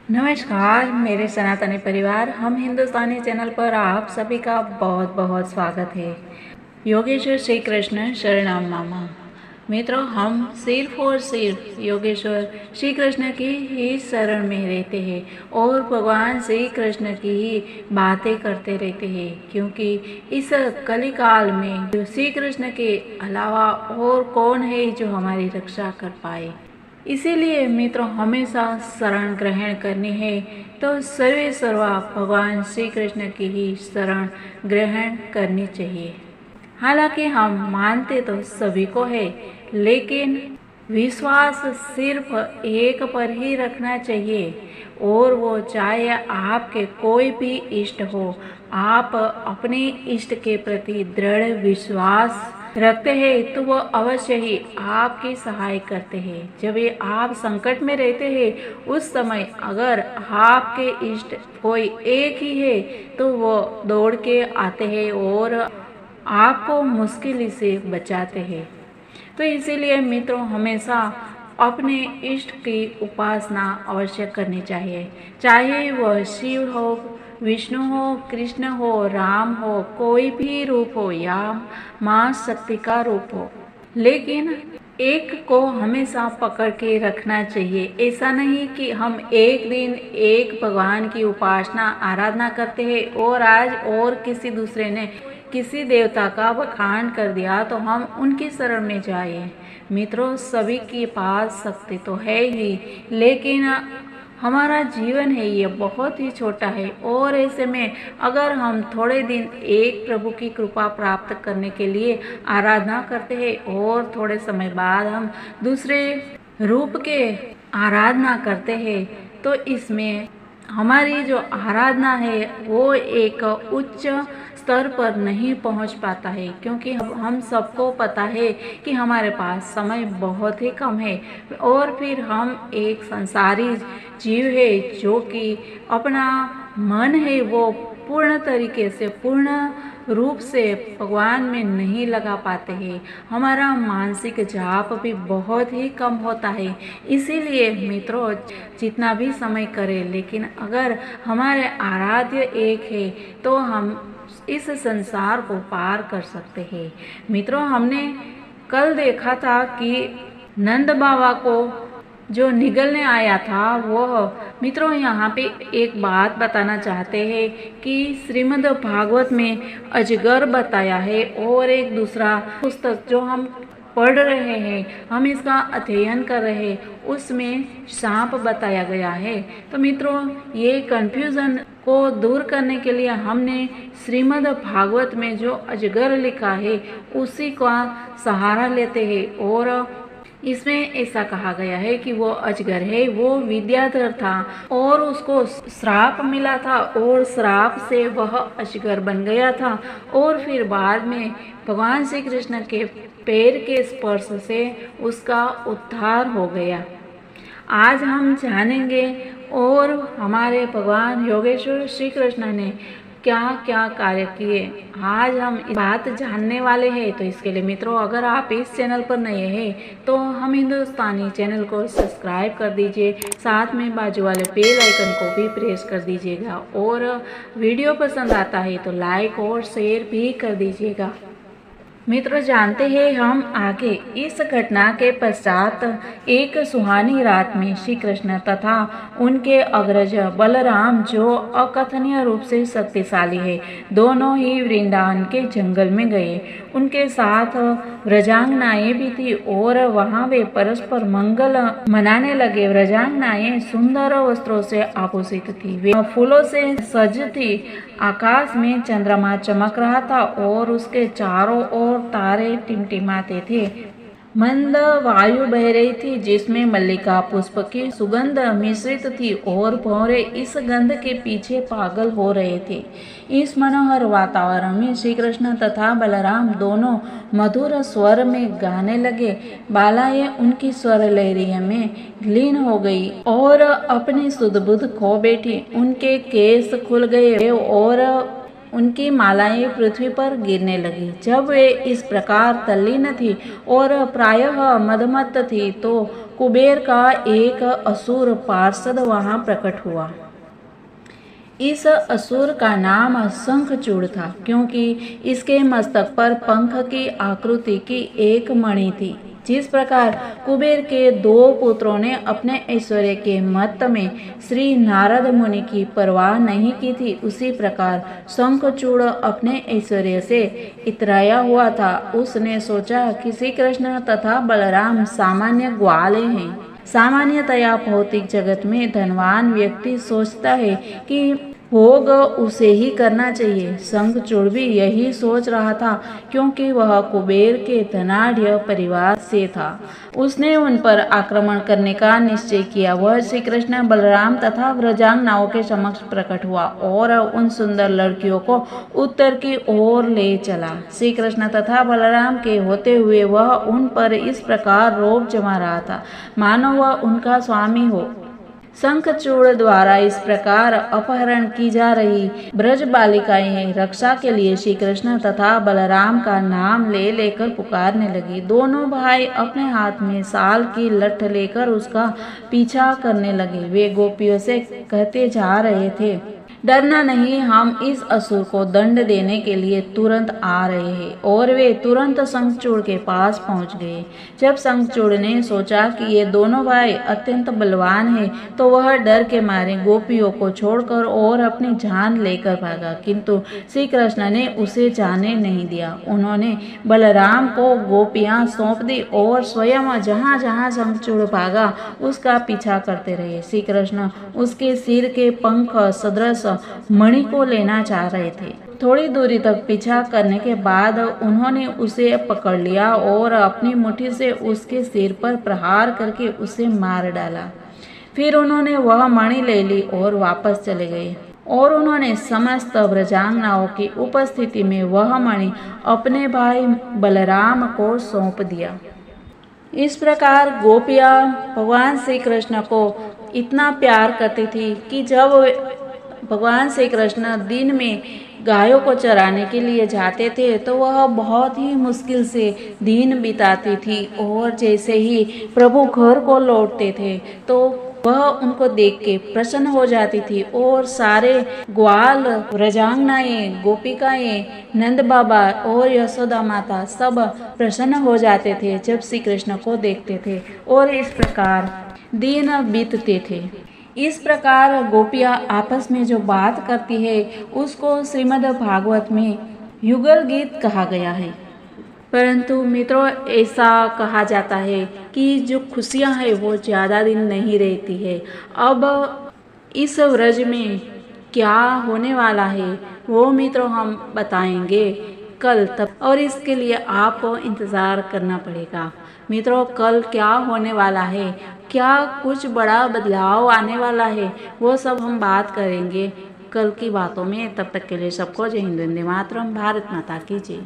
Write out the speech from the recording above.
नमस्कार मेरे सनातनी परिवार, हम हिंदुस्तानी चैनल पर आप सभी का बहुत बहुत स्वागत है। योगेश्वर श्री कृष्ण शरणम मामा। मित्रों, हम सिर्फ और सिर्फ योगेश्वर श्री कृष्ण की ही शरण में रहते हैं और भगवान श्री कृष्ण की ही बातें करते रहते हैं, क्योंकि इस कलिकाल में श्री कृष्ण के अलावा और कौन है जो हमारी रक्षा कर पाए। इसीलिए मित्रों, हमेशा शरण ग्रहण करनी है तो सर्वे सर्वा भगवान श्री कृष्ण की ही शरण ग्रहण करनी चाहिए। हालांकि हम मानते तो सभी को है, लेकिन विश्वास सिर्फ एक पर ही रखना चाहिए, और वो चाहे आपके कोई भी इष्ट हो। आप अपने इष्ट के प्रति दृढ़ विश्वास रखते हैं तो वो अवश्य ही आपकी सहाय करते हैं। जब ये आप संकट में रहते हैं, उस समय अगर आपके इष्ट कोई एक ही है तो वो दौड़ के आते हैं और आपको मुश्किल से बचाते हैं। तो इसीलिए मित्रों, हमेशा अपने इष्ट की उपासना अवश्य करनी चाहिए, चाहे वह शिव हो, विष्णु हो, कृष्ण हो, राम हो, कोई भी रूप हो या मां शक्ति का रूप हो, लेकिन एक को हमेशा पकड़ के रखना चाहिए। ऐसा नहीं कि हम एक दिन एक भगवान की उपासना आराधना करते हैं और आज और किसी दूसरे ने किसी देवता का बखान कर दिया तो हम उनकी शरण में जाए। मित्रों, सभी के पास शक्ति तो है ही, लेकिन हमारा जीवन है ये बहुत ही छोटा है, और ऐसे में अगर हम थोड़े दिन एक प्रभु की कृपा प्राप्त करने के लिए आराधना करते हैं और थोड़े समय बाद हम दूसरे रूप के आराधना करते हैं, तो इसमें हमारी जो आराधना है वो एक उच्च स्तर पर नहीं पहुंच पाता है, क्योंकि हम सबको पता है कि हमारे पास समय बहुत ही कम है, और फिर हम एक संसारी जीव है जो कि अपना मन है वो पूर्ण तरीके से, पूर्ण रूप से भगवान में नहीं लगा पाते हैं। हमारा मानसिक जाप भी बहुत ही कम होता है। इसीलिए मित्रों, जितना भी समय करें, लेकिन अगर हमारे आराध्य एक है तो हम इस संसार को पार कर सकते हैं। मित्रों, हमने कल देखा था कि नंद बाबा को जो निगलने आया था वो, मित्रों यहाँ पे एक बात बताना चाहते हैं कि श्रीमद् भागवत में अजगर बताया है, और एक दूसरा पुस्तक जो हम पढ़ रहे हैं, हम इसका अध्ययन कर रहे हैं, उसमें सांप बताया गया है। तो मित्रों, ये कंफ्यूजन को दूर करने के लिए हमने श्रीमद् भागवत में जो अजगर लिखा है उसी का सहारा लेते हैं, और इसमें ऐसा कहा गया है कि वो अजगर है, वो विद्याधर था और उसको श्राप मिला था, और श्राप से वह अजगर बन गया था, और फिर बाद में भगवान श्री कृष्ण के पैर के स्पर्श से उसका उद्धार हो गया। आज हम जानेंगे और हमारे भगवान योगेश्वर श्री कृष्ण ने क्या क्या कार्य किए, आज हम बात जानने वाले हैं। तो इसके लिए मित्रों, अगर आप इस चैनल पर नए हैं तो हम हिंदुस्तानी चैनल को सब्सक्राइब कर दीजिए, साथ में बाजू वाले बेल आइकन को भी प्रेस कर दीजिएगा, और वीडियो पसंद आता है तो लाइक और शेयर भी कर दीजिएगा। मित्रों, जानते हैं हम आगे। इस घटना के पश्चात एक सुहानी रात में श्री कृष्ण तथा उनके अग्रज बलराम, जो अकथनीय रूप से शक्तिशाली है, दोनों ही वृंदावन के जंगल में गए। उनके साथ व्रजांगनाएं भी थी और वहां वे परस्पर मंगल मनाने लगे। व्रजांगनाएं सुंदर वस्त्रों से आभूषित थी, वे फूलों से सज थी। आकाश में चंद्रमा चमक रहा था और उसके चारों ओर तारे टिमटिमाते थे। मंद वायु बह रही थी जिसमें मल्लिका पुष्प की सुगंध मिश्रित थी, और भौरे इस गंध के पीछे पागल हो रहे थे। इस मनोहर वातावरण में श्री कृष्ण तथा बलराम दोनों मधुर स्वर में गाने लगे। बालाएं उनकी स्वर लहरी में लीन हो गई और अपनी सुध बुध खो बैठी। उनके केस खुल गए और उनकी मालाएं पृथ्वी पर गिरने लगी। जब वे इस प्रकार तल्लीन थी और प्रायः मदमत्त थी तो कुबेर का एक असुर पार्षद वहां प्रकट हुआ। इस असुर का नाम शंखचूड़ था, क्योंकि इसके मस्तक पर पंख की आकृति की एक मणि थी। जिस प्रकार कुबेर के दो पुत्रों ने अपने ऐश्वर्य के मत्त में श्री नारद मुनि की परवाह नहीं की थी, उसी प्रकार शंखचूड़ अपने ऐश्वर्य से इतराया हुआ था। उसने सोचा कि श्री कृष्ण तथा बलराम सामान्य ग्वाले हैं। सामान्यतया भौतिक जगत में धनवान व्यक्ति सोचता है कि भोग उसे ही करना चाहिए। शंखचूड़ भी यही सोच रहा था, क्योंकि वह कुबेर के धनाढ़ परिवार से था। उसने उन पर आक्रमण करने का निश्चय किया। वह श्री कृष्ण, बलराम तथा व्रजांगनाओं के समक्ष प्रकट हुआ और उन सुंदर लड़कियों को उत्तर की ओर ले चला। श्री कृष्ण तथा बलराम के होते हुए वह उन पर इस प्रकार रोब जमा रहा था, मानो वह उनका स्वामी हो। शंखचूड़ द्वारा इस प्रकार अपहरण की जा रही ब्रज बालिकाएं रक्षा के लिए श्री कृष्ण तथा बलराम का नाम ले लेकर पुकारने लगी। दोनों भाई अपने हाथ में साल की लठ लेकर उसका पीछा करने लगे। वे गोपियों से कहते जा रहे थे, डरना नहीं, हम इस असुर को दंड देने के लिए तुरंत आ रहे हैं। और वे तुरंत शंखचूड़ के पास पहुंच गए। जब शंखचूड़ ने सोचा कि ये दोनों भाई अत्यंत बलवान हैं, तो वह डर के मारे गोपियों को छोड़कर और अपनी जान लेकर भागा, किंतु श्री कृष्ण ने उसे जाने नहीं दिया। उन्होंने बलराम को गोपियां सौंप दी और स्वयं जहां जहां शंखचूड़ भागा उसका पीछा करते रहे। श्री कृष्ण उसके सिर के पंख सदृश मणि को लेना चाह रहे थे। थोड़ी दूरी तक पीछा करने के बाद उन्होंने उसे पकड़ लिया और अपनी मुट्ठी से उसके सिर पर प्रहार करके उसे मार डाला। फिर उन्होंने वह मणि ले ली और वापस चले गए और उन्होंने समस्त व्रजांगनाओं की उपस्थिति में वह मणि अपने भाई बलराम को सौंप दिया। इस प्रकार गोपियां भगवान श्री कृष्ण को इतना प्यार करती थी कि जब भगवान श्री कृष्ण दिन में गायों को चराने के लिए जाते थे तो वह बहुत ही मुश्किल से दिन बिताती थी, और जैसे ही प्रभु घर को लौटते थे तो वह उनको देख के प्रसन्न हो जाती थी और सारे ग्वाल, व्रजांगनाएं, गोपिकाएं, नंद बाबा और यशोदा माता सब प्रसन्न हो जाते थे जब श्री कृष्ण को देखते थे, और इस प्रकार दिन बीतते थे। इस प्रकार गोपियां आपस में जो बात करती है उसको श्रीमद् भागवत में युगल गीत कहा गया है। परंतु मित्रों, ऐसा कहा जाता है कि जो खुशियां हैं वो ज़्यादा दिन नहीं रहती है। अब इस व्रज में क्या होने वाला है वो मित्रों हम बताएंगे कल तक, और इसके लिए आपको इंतज़ार करना पड़ेगा। मित्रों, कल क्या होने वाला है, क्या कुछ बड़ा बदलाव आने वाला है, वो सब हम बात करेंगे कल की बातों में। तब तक के लिए सबको जय हिंद, वंदे मातरम, भारत माता की जय।